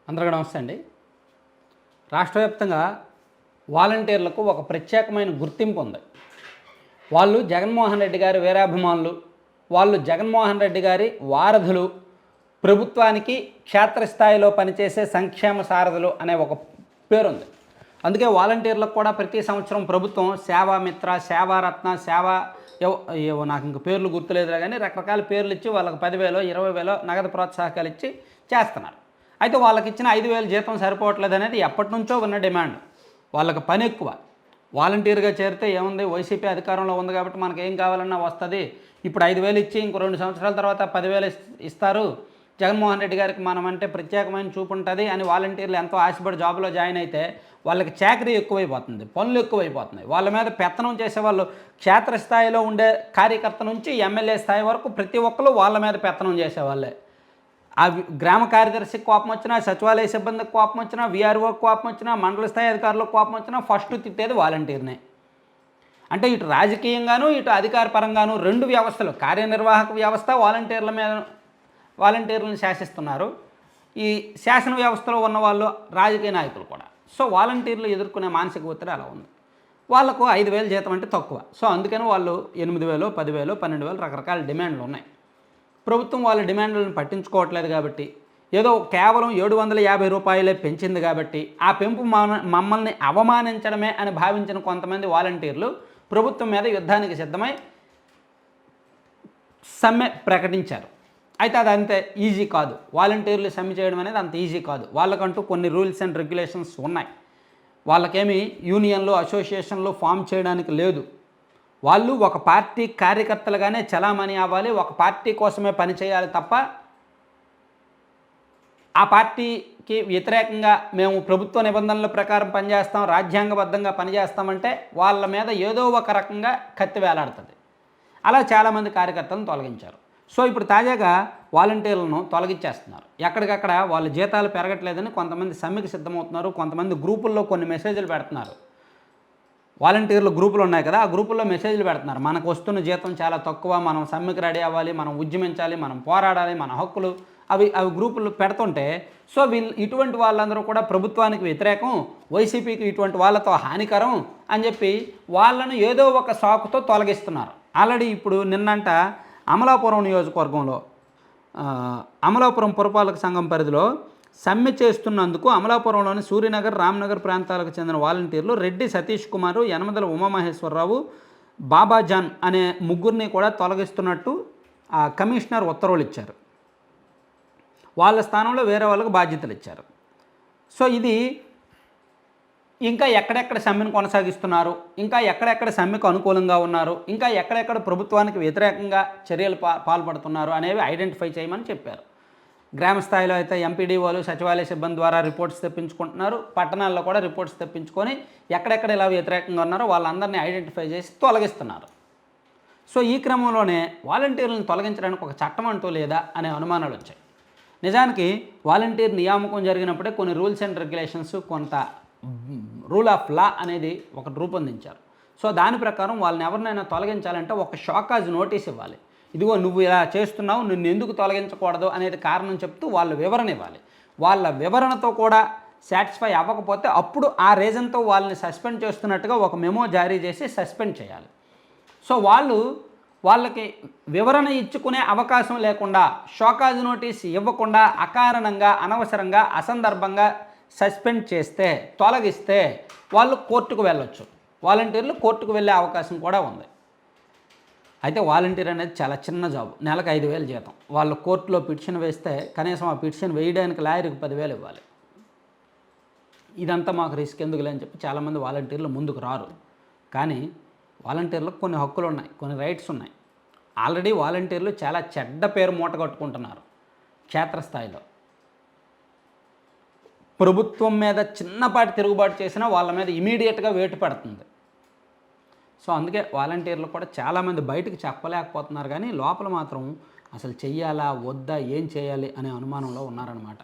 అందరికీ నమస్తే అండి. రాష్ట్ర వ్యాప్తంగా వాలంటీర్లకు ఒక ప్రత్యేకమైన గుర్తింపు ఉంది. వాళ్ళు జగన్మోహన్ రెడ్డి గారి వీరాభిమానులు, వాళ్ళు జగన్మోహన్ రెడ్డి గారి వారధులు, ప్రభుత్వానికి క్షేత్రస్థాయిలో పనిచేసే సంక్షేమ సారథులు అనే ఒక పేరుంది. అందుకే వాలంటీర్లకు కూడా ప్రతి సంవత్సరం ప్రభుత్వం సేవామిత్ర, సేవారత్న, ఏవో నాకు ఇంక పేర్లు గుర్తులేదురా కానీ రకరకాల పేర్లు ఇచ్చి వాళ్ళకి 10,000 20,000 నగదు ప్రోత్సాహకాలు ఇచ్చి చేస్తున్నారు. అయితే వాళ్ళకి ఇచ్చిన 5,000 జీతం సరిపోవట్లేదు అనేది ఎప్పటి నుంచో ఉన్న డిమాండ్. వాళ్ళకి పని ఎక్కువ. వాలంటీర్గా చేరితే ఏముంది, వైసీపీ అధికారంలో ఉంది కాబట్టి మనకి ఏం కావాలన్నా వస్తుంది. ఇప్పుడు 5,000 ఇచ్చి ఇంకో 2 సంవత్సరాల తర్వాత 10,000 ఇస్తారు. జగన్మోహన్ రెడ్డి గారికి మనం అంటే ప్రత్యేకమైన చూపు ఉంటుంది అని వాలంటీర్లు ఎంతో ఆశపడి జాబ్లో జాయిన్ అయితే వాళ్ళకి చాకరీ ఎక్కువైపోతుంది, పనులు ఎక్కువైపోతున్నాయి. వాళ్ళ మీద పెత్తనం చేసేవాళ్ళు క్షేత్రస్థాయిలో ఉండే కార్యకర్త నుంచి ఎమ్మెల్యే స్థాయి వరకు ప్రతి ఒక్కరు వాళ్ళ మీద పెత్తనం చేసేవాళ్ళే. ఆ గ్రామ కార్యదర్శికి కోపం వచ్చినా, సచివాలయ సిబ్బందికి కోపం వచ్చినా, వీఆర్ఓకి కోపం వచ్చినా, మండల స్థాయి అధికారులకు కోపం వచ్చినా ఫస్ట్ తిట్టేది వాలంటీర్నే. అంటే ఇటు రాజకీయంగాను ఇటు అధికార పరంగాను రెండు వ్యవస్థలు, కార్యనిర్వాహక వ్యవస్థ వాలంటీర్లను శాసిస్తున్నారు. ఈ శాసన వ్యవస్థలో ఉన్న వాళ్ళు రాజకీయ నాయకులు కూడా. సో వాలంటీర్లు ఎదుర్కొనే మానసిక ఒత్తిడి అలా ఉంది. వాళ్ళకు 5,000 జీతం అంటే తక్కువ. సో అందుకని వాళ్ళు 8,000 10,000 12,000 రకరకాల డిమాండ్లు ఉన్నాయి. ప్రభుత్వం వాళ్ళ డిమాండ్లను పట్టించుకోవట్లేదు కాబట్టి, ఏదో కేవలం 750 రూపాయలే పెంచింది కాబట్టి ఆ పెంపు మమ్మల్ని అవమానించడమే అని భావించిన కొంతమంది వాలంటీర్లు ప్రభుత్వం మీద యుద్ధానికి సిద్ధమై సమ్మె ప్రకటించారు. అయితే అది అంత ఈజీ కాదు. వాలంటీర్లు సమ్మె చేయడం అనేది అంత ఈజీ కాదు. వాళ్ళకంటూ కొన్ని రూల్స్ అండ్ రెగ్యులేషన్స్ ఉన్నాయి. వాళ్ళకేమి యూనియన్లు, అసోసియేషన్లు ఫామ్ చేయడానికి లేదు. వాళ్ళు ఒక పార్టీ కార్యకర్తలుగానే చలామణి అవ్వాలి, ఒక పార్టీ కోసమే పనిచేయాలి తప్ప ఆ పార్టీకి వ్యతిరేకంగా మేము ప్రభుత్వ నిబంధనల ప్రకారం పనిచేస్తాం, రాజ్యాంగబద్ధంగా పనిచేస్తామంటే వాళ్ళ మీద ఏదో ఒక రకంగా కత్తి వేలాడుతుంది. అలా చాలామంది కార్యకర్తలను తొలగించారు. సో ఇప్పుడు తాజాగా వాలంటీర్లను తొలగించేస్తున్నారు. ఎక్కడికక్కడ వాళ్ళ జీతాలు పెరగట్లేదని కొంతమంది సమ్మెకి సిద్ధమవుతున్నారు. కొంతమంది గ్రూపుల్లో కొన్ని మెసేజ్లు పెడుతున్నారు. వాలంటీర్లు గ్రూపులు ఉన్నాయి కదా, ఆ గ్రూపుల్లో మెసేజ్లు పెడుతున్నారు. మనకు వస్తున్న జీతం చాలా తక్కువ, మనం సమ్మెకి రెడీ అవ్వాలి, మనం ఉద్యమించాలి, మనం పోరాడాలి, మన హక్కులు అవి గ్రూపులు పెడుతుంటే సో ఇటువంటి వాళ్ళందరూ కూడా ప్రభుత్వానికి వ్యతిరేకం, వైసీపీకి ఇటువంటి వాళ్ళతో హానికరం అని చెప్పి వాళ్ళను ఏదో ఒక సాకుతో తొలగిస్తున్నారు. ఆల్రెడీ ఇప్పుడు నిన్నంట అమలాపురం నియోజకవర్గంలో అమలాపురం పురపాలక సంఘం పరిధిలో సమ్మె చేస్తున్నందుకు అమలాపురంలోని సూర్యనగర్, రామ్నగర్ ప్రాంతాలకు చెందిన వాలంటీర్లు రెడ్డి సతీష్ కుమారు, యనమదల ఉమామహేశ్వరరావు, బాబాజాన్ అనే ముగ్గురిని కూడా తొలగిస్తున్నట్టు కమిషనర్ ఉత్తర్వులు ఇచ్చారు. వాళ్ళ స్థానంలో వేరే వాళ్ళకు బాధ్యతలు ఇచ్చారు. సో ఇది ఇంకా ఎక్కడెక్కడ సమ్మెను కొనసాగిస్తున్నారు, ఇంకా ఎక్కడెక్కడ సమ్మెకు అనుకూలంగా ఉన్నారు, ఇంకా ఎక్కడెక్కడ ప్రభుత్వానికి వ్యతిరేకంగా చర్యలు పాల్పడుతున్నారు అనేవి ఐడెంటిఫై చేయమని చెప్పారు. గ్రామ స్థాయిలో అయితే ఎంపీడీఓలు, సచివాలయ సిబ్బంది ద్వారా రిపోర్ట్స్ తెప్పించుకుంటున్నారు. పట్టణాల్లో కూడా రిపోర్ట్స్ తెప్పించుకొని ఎక్కడెక్కడ ఇలా వ్యతిరేకంగా ఉన్నారో వాళ్ళందరినీ ఐడెంటిఫై చేసి తొలగిస్తున్నారు. సో ఈ క్రమంలోనే వాలంటీర్లను తొలగించడానికి ఒక చట్టం అంటూ లేదా అనే అనుమానాలు వచ్చాయి. నిజానికి వాలంటీర్ నియామకం జరిగినప్పుడే కొన్ని రూల్స్ అండ్ రెగ్యులేషన్స్, కొంత రూల్ ఆఫ్ లా అనేది ఒకటి రూపొందించారు. సో దాని ప్రకారం వాళ్ళని ఎవరినైనా తొలగించాలంటే ఒక షోకాజ్ నోటీస్ ఇవ్వాలి. ఇదిగో నువ్వు ఇలా చేస్తున్నావు, నిన్ను ఎందుకు తొలగించకూడదు అనేది కారణం చెప్తూ వాళ్ళు వివరణ ఇవ్వాలి. వాళ్ళ వివరణతో కూడా సాటిస్ఫై అవ్వకపోతే అప్పుడు ఆ రీజన్తో వాళ్ళని సస్పెండ్ చేస్తున్నట్టుగా ఒక మెమో జారీ చేసి సస్పెండ్ చేయాలి. సో వాళ్ళకి వివరణ ఇచ్చుకునే అవకాశం లేకుండా, షోకాజ్ నోటీస్ ఇవ్వకుండా అకారణంగా, అనవసరంగా, అసందర్భంగా సస్పెండ్ చేస్తే, తొలగిస్తే వాళ్ళు కోర్టుకు వెళ్ళొచ్చు. వాలంటీర్లు కోర్టుకు వెళ్ళే అవకాశం కూడా ఉంది. అయితే వాలంటీర్ అనేది చాలా చిన్న జాబ్. నెలకు 5,000 జీతం. వాళ్ళు కోర్టులో పిటిషన్ వేస్తే కనీసం ఆ పిటిషన్ వేయడానికి లాయర్కి 10,000 ఇవ్వాలి. ఇదంతా మాకు రిస్క్ ఎందుకులే అని చెప్పి చాలామంది వాలంటీర్లు ముందుకు రారు. కానీ వాలంటీర్లకు కొన్ని హక్కులు ఉన్నాయి, కొన్ని రైట్స్ ఉన్నాయి. ఆల్రెడీ వాలంటీర్లు చాలా చెడ్డ పేరు మూట కట్టుకుంటున్నారు క్షేత్రస్థాయిలో. ప్రభుత్వం మీద చిన్నపాటి తిరుగుబాటు చేసినా వాళ్ళ మీద ఇమీడియట్గా వేటు పడుతుంది. సో అందుకే వాలంటీర్లు కూడా చాలామంది బయటకు చెప్పలేకపోతున్నారు, కానీ లోపల మాత్రం అసలు చెయ్యాలా వద్దా, ఏం చేయాలి అనే అనుమానంలో ఉన్నారనమాట.